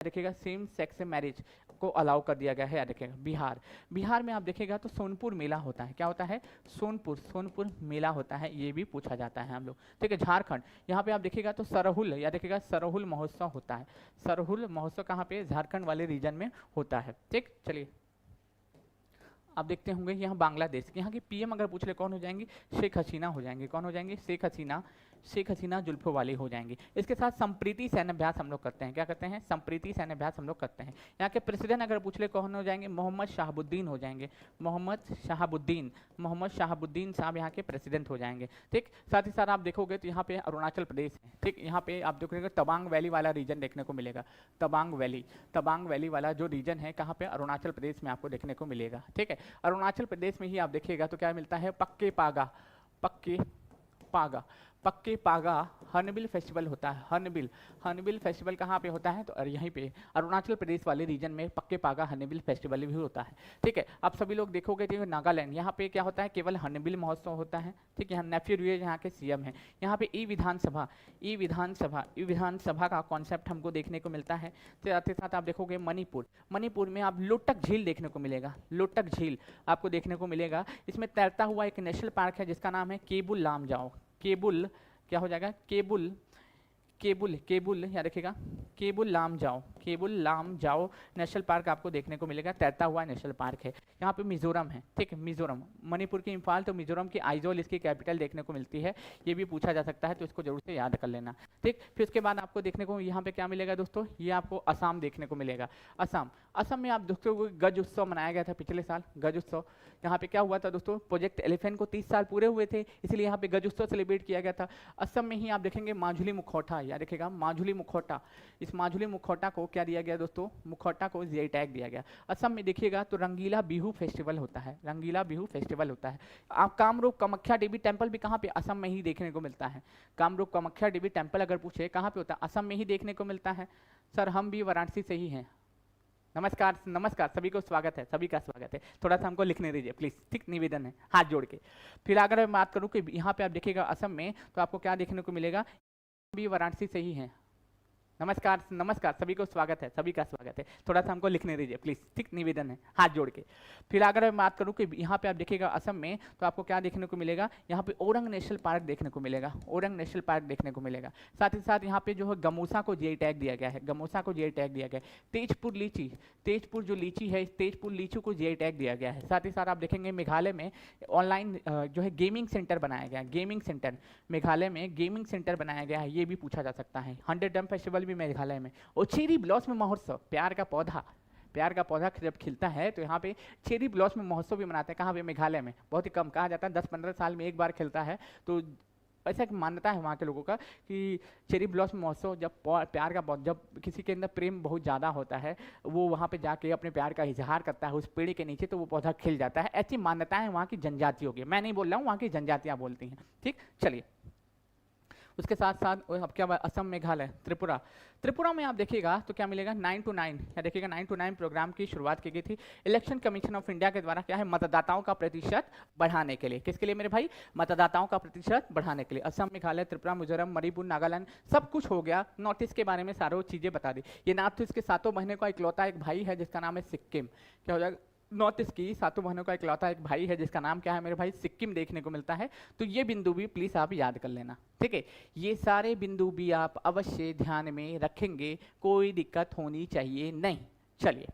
देखिएगा same sex marriage को allow कर दिया गया है। याद रखिएगा बिहार, बिहार में आप देखिएगा तो सोनपुर मेला होता है। क्या होता है? सोनपुर मेला होता है, ये भी पूछा जाता है हम लोग। ठीक है, झारखंड, यहाँ पे आप देखिएगा तो सरहुल, याद रखिएगा सरहुल महोत्सव होता है। सरहुल महोत्सव कहाँ पे? झारखंड वाले रीजन में होता है। ठीक, चलिए आप देखते होंगे यहाँ बांग्लादेश, यहाँ की पीएम अगर पूछ ले कौन हो जाएंगी? शेख हसीना हो जाएंगी। कौन हो जाएंगी? शेख हसीना जुल्फों वाली हो जाएंगी। इसके साथ संप्रीति सैन्य अभ्यास हम लोग करते हैं। क्या करते हैं? संप्रीति सैन्य अभ्यास हम लोग करते हैं। यहाँ के प्रेसिडेंट अगर पूछ ले कौन हो जाएंगे? मोहम्मद शहाबुद्दीन हो जाएंगे। मोहम्मद शहाबुद्दीन साहब यहाँ के प्रेसिडेंट हो जाएंगे। ठीक, साथ ही साथ आप देखोगे तो यहाँ पे अरुणाचल प्रदेश है। ठीक, यहाँ पे आप देखोगे तवांग वैली वाला रीजन देखने को मिलेगा। तवांग वैली वाला जो रीजन है कहाँ पे? अरुणाचल प्रदेश में आपको देखने को मिलेगा। ठीक है, अरुणाचल प्रदेश में ही आप देखिएगा तो क्या मिलता है? पक्के पागा हर्नबिल फेस्टिवल होता है। हर्नबिल फेस्टिवल कहाँ पे होता है? तो यहीं पे अरुणाचल प्रदेश वाले रीजन में पक्के पागा हर्नबिल फेस्टिवल भी होता है। ठीक है, आप सभी लोग देखोगे तो नागालैंड, यहाँ पे क्या होता है? केवल हर्नबिल महोत्सव होता है। ठीक है, यहाँ नेफ्यू रियो यहाँ के सीएम है। यहाँ पे ई विधानसभा का कॉन्सेप्ट हमको देखने को मिलता है। साथ ही साथ आप देखोगे मणिपुर में आप लोटक झील देखने को मिलेगा। लोटक झील आपको देखने को मिलेगा। इसमें तैरता हुआ एक नेशनल पार्क है जिसका नाम है केबुल लामजाओ। क्या हो जाएगा? केबुल याद रखिएगा, केबुल लामजाओ नेशनल पार्क आपको देखने को मिलेगा। तैरता हुआ नेशनल पार्क है। यहाँ पे मिजोरम है। ठीक है, मिजोरम, मणिपुर की इम्फाल तो मिजोरम की आइजोल इसकी कैपिटल देखने को मिलती है। ये भी पूछा जा सकता है तो इसको जरूर से याद कर लेना। ठीक, फिर उसके बाद आपको देखने को यहाँ पे क्या मिलेगा दोस्तों? ये आपको असम देखने को मिलेगा। असम में आप दोस्तों गज उत्सव मनाया गया था पिछले साल। गज उत्सव यहाँ पे क्या हुआ था दोस्तों? प्रोजेक्ट एलिफेंट को 30 साल पूरे हुए थे, इसलिए यहाँ पे गज उत्सव सेलिब्रेट किया गया था। असम में ही आप देखेंगे माजुली मुखौटा, याद रखिएगा माजुली मुखौटा। इस माजुली मुखौटा को क्या दिया गया दोस्तों? मुखौटा को जीआई टैग दिया गया। असम में देखिएगा तो रंगीला बिहू फेस्टिवल होता है। आप कामरूप कामाख्या देवी टेम्पल भी कहाँ पे? असम में ही देखने को मिलता है। कामरूप कामाख्या देवी टेम्पल अगर पूछे कहाँ पे होता है? असम में ही देखने को मिलता है। सर हम भी वाराणसी से ही हैं। नमस्कार, सभी का स्वागत है। थोड़ा सा हमको लिखने दीजिए प्लीज। ठीक, निवेदन है हाथ जोड़ के। फिर अगर मैं बात करूँ कि यहाँ पे आप देखिएगा असम में तो आपको क्या देखने को मिलेगा? भी वाराणसी से ही हैं। नमस्कार, सभी का स्वागत है। थोड़ा सा हमको लिखने दीजिए प्लीज। ठीक, निवेदन है हाथ जोड़ के। फिर अगर मैं बात करूँ कि यहाँ पे आप देखिएगा असम में तो आपको क्या देखने को मिलेगा? यहाँ पे ओरंग नेशनल पार्क देखने को मिलेगा। साथ ही साथ यहाँ पे जो है गमोसा को जीआई टैग दिया गया है। तेजपुर जो लीची है, इस तेजपुर लीची को जीआई टैग दिया गया है। साथ ही साथ आप देखेंगे मेघालय में ऑनलाइन जो है गेमिंग सेंटर बनाया गया है। मेघालय में गेमिंग सेंटर बनाया गया है, ये भी पूछा जा सकता है। 100 ड्रम फेस्टिवल भी मेघालय में। और चेरी ब्लॉसम महोत्सव, प्यार का पौधा जब खिलता है तो यहाँ पे चेरी ब्लॉसम महोत्सव भी मनाते हैं। कहाँ पे? मेघालय में। बहुत ही कम, कहा जाता है 10-15 साल में एक बार खिलता है। तो ऐसा एक मान्यता है वहाँ के लोगों का कि चेरी ब्लॉसम महोत्सव जब किसी के अंदर प्रेम बहुत ज़्यादा होता है, वो वहाँ पे जाके अपने प्यार का इजहार करता है उस पेड़ के नीचे, तो वो पौधा खिल जाता है। ऐसी मान्यता है वहाँ की जनजातियों की, मैं नहीं बोल रहा हूँ, वहाँ की जनजातियाँ बोलती हैं। ठीक, चलिए उसके साथ साथ अब क्या? असम, मेघालय, त्रिपुरा में आप देखिएगा तो क्या मिलेगा? 9 to 9 या देखिएगा 9 to 9 प्रोग्राम की शुरुआत की गई थी इलेक्शन कमीशन ऑफ इंडिया के द्वारा। क्या है? मतदाताओं का प्रतिशत बढ़ाने के लिए। किसके लिए मेरे भाई? मतदाताओं का प्रतिशत बढ़ाने के लिए। असम, मेघालय, त्रिपुरा, मिजोरम, मणिपुर, नागालैंड, सब कुछ हो गया। नॉर्थ ईस्ट के बारे में सारी चीजें बता दी। ये नॉर्थ ईस्ट के 7 महीने का इकलौता एक भाई है जिसका नाम है सिक्किम। क्या हो जाएगा? नॉर्थ ईस्ट की 7 बहनों का इकलौता एक भाई है जिसका नाम क्या है मेरे भाई? सिक्किम देखने को मिलता है। तो ये बिंदु भी प्लीज आप याद कर लेना। ठीक है, ये सारे बिंदु भी आप अवश्य ध्यान में रखेंगे, कोई दिक्कत होनी चाहिए नहीं। चलिए